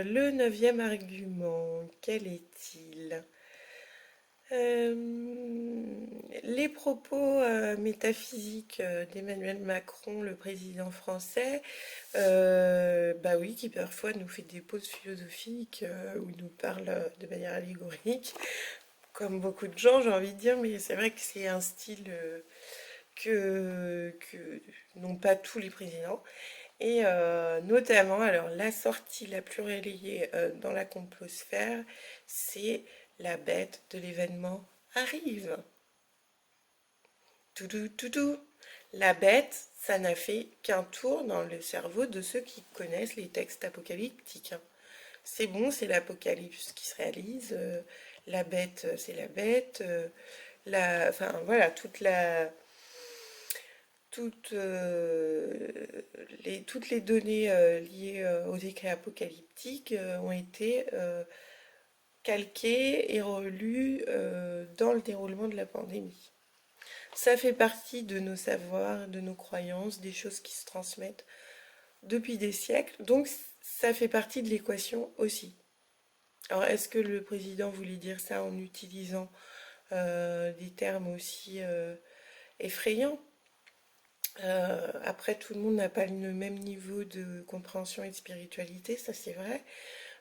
Le neuvième argument, quel est-il? Les propos métaphysiques d'Emmanuel Macron, le président français, bah oui, qui parfois nous fait des pauses philosophiques où il nous parle de manière allégorique, comme beaucoup de gens, j'ai envie de dire, mais c'est vrai que c'est un style que n'ont pas tous les présidents. Et notamment, alors la sortie la plus relayée dans la complosphère, c'est la bête de l'événement arrive. Tout, tout, tout. La bête, ça n'a fait qu'un tour dans le cerveau de ceux qui connaissent les textes apocalyptiques, hein. C'est bon, c'est l'apocalypse qui se réalise. La bête, c'est la bête. Enfin voilà, toutes les données liées aux écrits apocalyptiques ont été calquées et relues dans le déroulement de la pandémie. Ça fait partie de nos savoirs, de nos croyances, des choses qui se transmettent depuis des siècles. Donc ça fait partie de l'équation aussi. Alors est-ce que le président voulait dire ça en utilisant des termes aussi effrayants? Après, tout le monde n'a pas le même niveau de compréhension et de spiritualité, ça c'est vrai.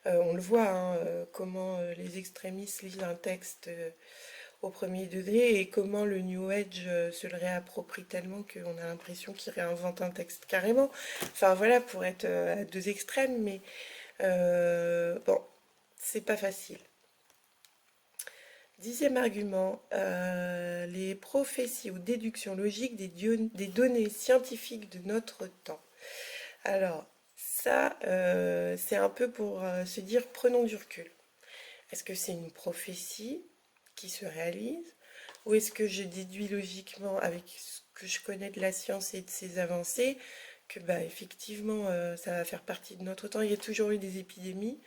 On le voit, hein, comment les extrémistes lisent un texte au premier degré et comment le New Age se le réapproprie tellement qu'on a l'impression qu'il réinvente un texte carrément. Enfin voilà, pour être à deux extrêmes, mais bon, c'est pas facile. Dixième argument, les prophéties ou déductions logiques des données scientifiques de notre temps. Alors, ça, c'est un peu pour se dire prenons du recul. Est-ce que c'est une prophétie qui se réalise ou est-ce que je déduis logiquement avec ce que je connais de la science et de ses avancées que bah, effectivement ça va faire partie de notre temps. Il y a toujours eu des épidémies,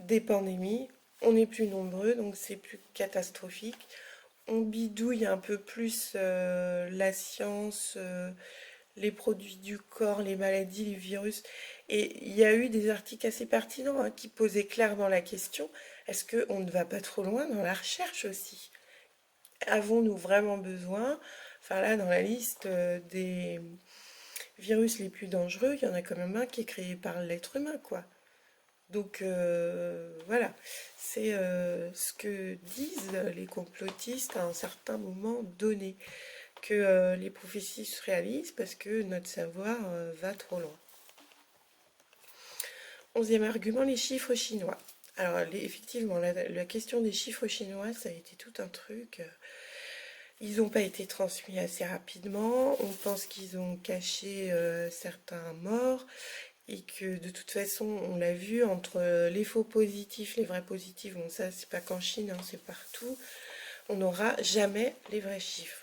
des pandémies, on est plus nombreux donc c'est plus catastrophique. On bidouille un peu plus la science, les produits du corps, les maladies, les virus. Et il y a eu des articles assez pertinents hein, qui posaient clairement la question, est-ce qu'on ne va pas trop loin dans la recherche aussi? Avons-nous vraiment besoin? Enfin là, dans la liste des virus les plus dangereux, il y en a quand même un qui est créé par l'être humain, quoi. Donc voilà, c'est ce que disent les complotistes à un certain moment donné, que les prophéties se réalisent parce que notre savoir va trop loin. Onzième argument, les chiffres chinois. Alors effectivement, la question des chiffres chinois, ça a été tout un truc. Ils n'ont pas été transmis assez rapidement. On pense qu'ils ont caché certains morts et que de toute façon, on l'a vu entre les faux positifs, les vrais positifs. Bon, ça, c'est pas qu'en Chine, hein, c'est partout. On n'aura jamais les vrais chiffres.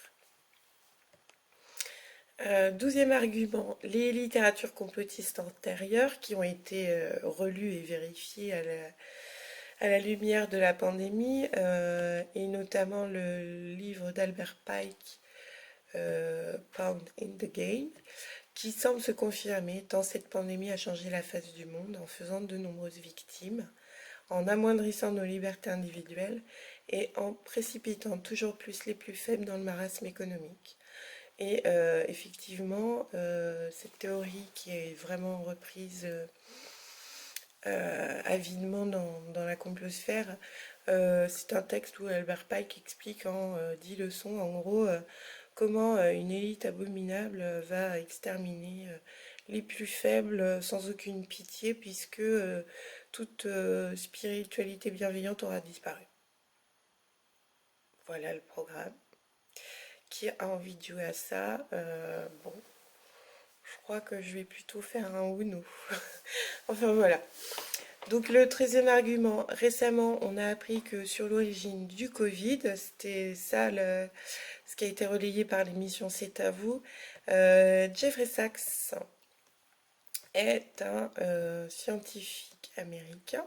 Douzième argument, les littératures complotistes antérieures qui ont été relues et vérifiées à la lumière de la pandémie, et notamment le livre d'Albert Pike, Pound in the Game, qui semble se confirmer tant cette pandémie a changé la face du monde en faisant de nombreuses victimes, en amoindrissant nos libertés individuelles et en précipitant toujours plus les plus faibles dans le marasme économique. Et effectivement, cette théorie qui est vraiment reprise avidement dans la complosphère, c'est un texte où Albert Pike explique en 10 leçons, en gros, comment une élite abominable va exterminer les plus faibles sans aucune pitié, puisque toute spiritualité bienveillante aura disparu. Voilà le programme. Qui a envie de jouer à ça? Bon, je crois que je vais plutôt faire un Uno. Enfin voilà. Donc le 13e argument, récemment on a appris que sur l'origine du Covid, c'était ça ce qui a été relayé par l'émission C'est à vous, Jeffrey Sachs est un scientifique américain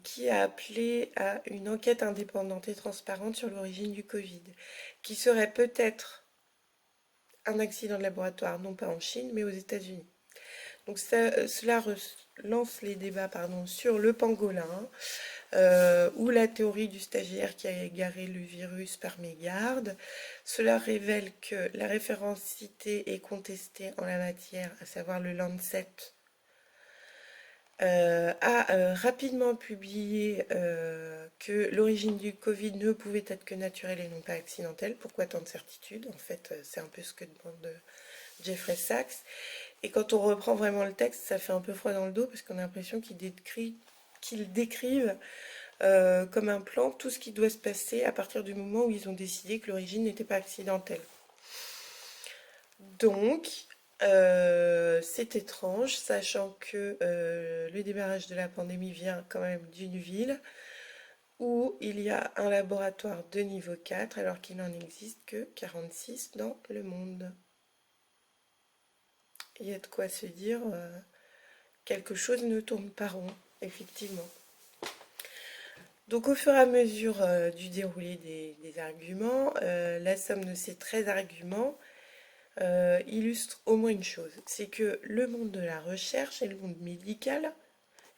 qui a appelé à une enquête indépendante et transparente sur l'origine du Covid, qui serait peut-être un accident de laboratoire, non pas en Chine, mais aux États-Unis. Donc cela lance les débats sur le pangolin, ou la théorie du stagiaire qui a égaré le virus par mégarde. Cela révèle que la référence citée est contestée en la matière, à savoir le Lancet, a rapidement publié que l'origine du Covid ne pouvait être que naturelle et non pas accidentelle. Pourquoi tant de certitude? En fait, c'est un peu ce que demande Jeffrey Sachs. Et quand on reprend vraiment le texte, ça fait un peu froid dans le dos parce qu'on a l'impression qu'ils décrivent comme un plan tout ce qui doit se passer à partir du moment où ils ont décidé que l'origine n'était pas accidentelle. Donc, c'est étrange, sachant que le démarrage de la pandémie vient quand même d'une ville où il y a un laboratoire de niveau 4 alors qu'il n'en existe que 46 dans le monde. Il y a de quoi se dire, quelque chose ne tourne pas rond, effectivement. Donc au fur et à mesure du déroulé des arguments, la somme de ces 13 arguments illustre au moins une chose, c'est que le monde de la recherche et le monde médical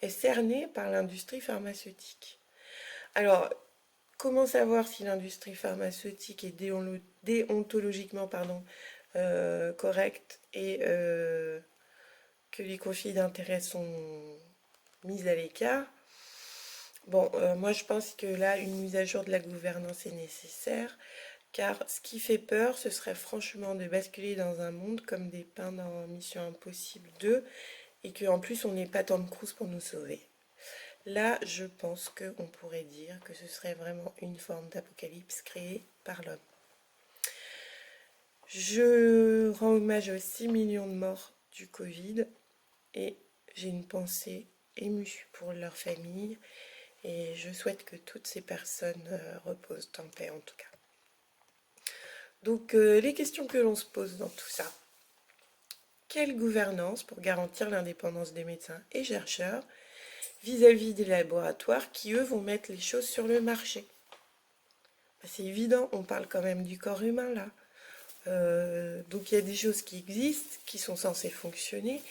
est cerné par l'industrie pharmaceutique. Alors, comment savoir si l'industrie pharmaceutique est déontologiquement correcte et que les conflits d'intérêts sont mis à l'écart? Bon, moi je pense que là, une mise à jour de la gouvernance est nécessaire, car ce qui fait peur, ce serait franchement de basculer dans un monde comme des pins dans Mission Impossible 2, et qu'en plus on n'ait pas Tom Cruise pour nous sauver. Là, je pense qu'on pourrait dire que ce serait vraiment une forme d'apocalypse créée par l'homme. Je rends hommage aux 6 millions de morts du Covid, et j'ai une pensée émue pour leurs familles, et je souhaite que toutes ces personnes reposent en paix en tout cas. Donc les questions que l'on se pose dans tout ça. Quelle gouvernance pour garantir l'indépendance des médecins et chercheurs vis-à-vis des laboratoires qui, eux, vont mettre les choses sur le marché? C'est évident, on parle quand même du corps humain là. Donc il y a des choses qui existent, qui sont censées fonctionner,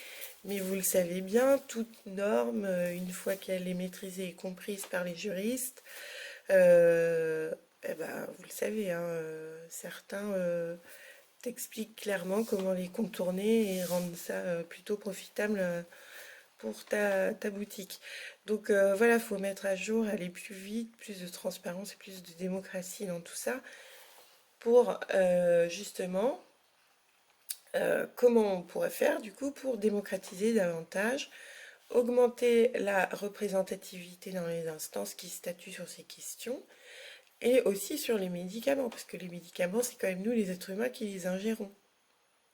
mais vous le savez bien, toute norme, une fois qu'elle est maîtrisée et comprise par les juristes, eh ben, vous le savez, hein, certains t'expliquent clairement comment les contourner et rendre ça plutôt profitable pour ta boutique. Donc voilà, il faut mettre à jour, aller plus vite, plus de transparence et plus de démocratie dans tout ça pour justement comment on pourrait faire du coup pour démocratiser davantage, augmenter la représentativité dans les instances qui statuent sur ces questions et aussi sur les médicaments, parce que les médicaments, c'est quand même nous les êtres humains qui les ingérons,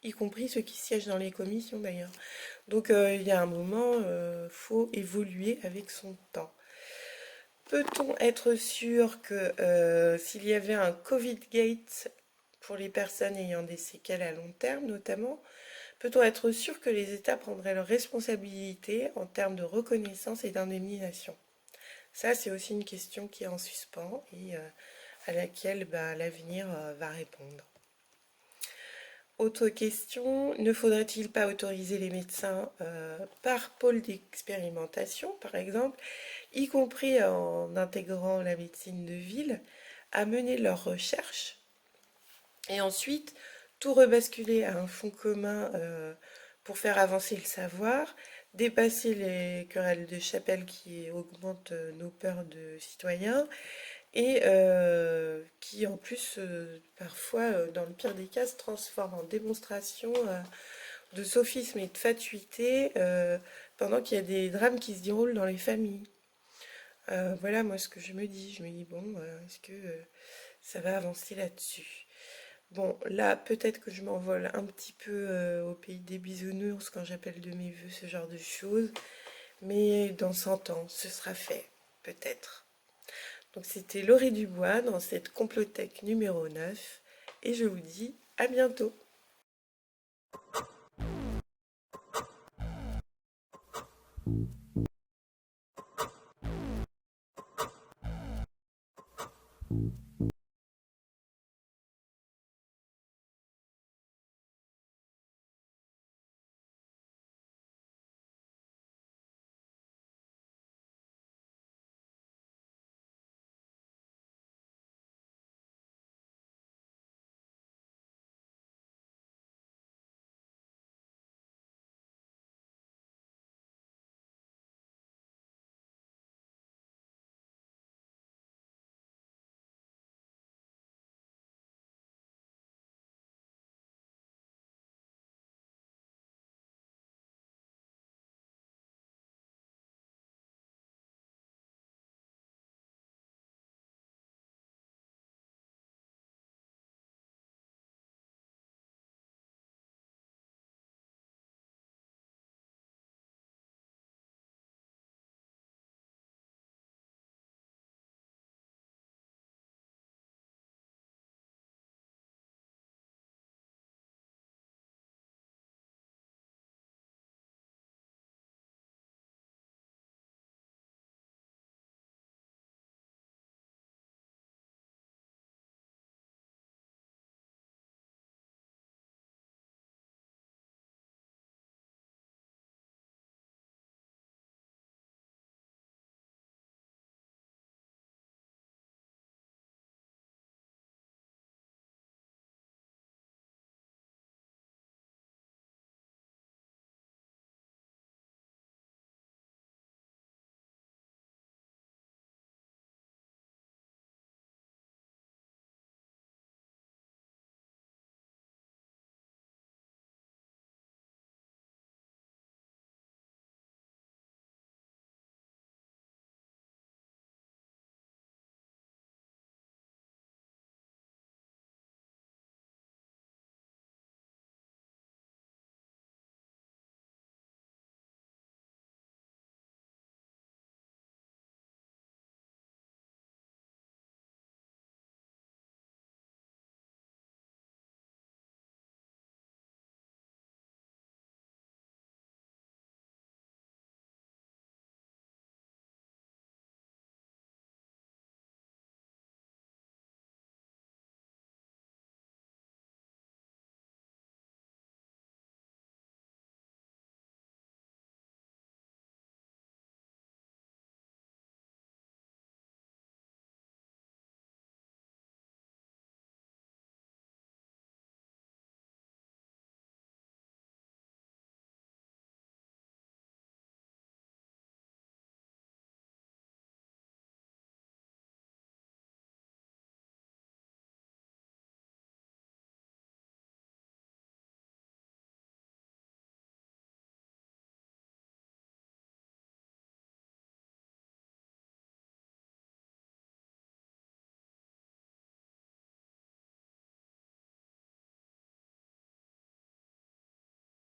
y compris ceux qui siègent dans les commissions d'ailleurs. Donc il y a un moment, faut évoluer avec son temps. Peut-on être sûr que s'il y avait un Covid Gate pour les personnes ayant des séquelles à long terme notamment, peut-on être sûr que les États prendraient leurs responsabilités en termes de reconnaissance et d'indemnisation? Ça, c'est aussi une question qui est en suspens et à laquelle l'avenir va répondre. Autre question, ne faudrait-il pas autoriser les médecins par pôle d'expérimentation, par exemple, y compris en intégrant la médecine de ville, à mener leurs recherches et ensuite tout rebasculer à un fonds commun pour faire avancer le savoir, dépasser les querelles de chapelle qui augmentent nos peurs de citoyens et qui en plus, parfois, dans le pire des cas, se transforme en démonstration de sophisme et de fatuité pendant qu'il y a des drames qui se déroulent dans les familles. Voilà moi ce que je me dis. Je me dis, bon, est-ce que ça va avancer là-dessus? Bon, là, peut-être que je m'envole un petit peu au pays des bisounours quand j'appelle de mes voeux ce genre de choses, mais dans 100 ans, ce sera fait, peut-être. Donc c'était Laurie Dubois dans cette Complothèque numéro 9, et je vous dis à bientôt.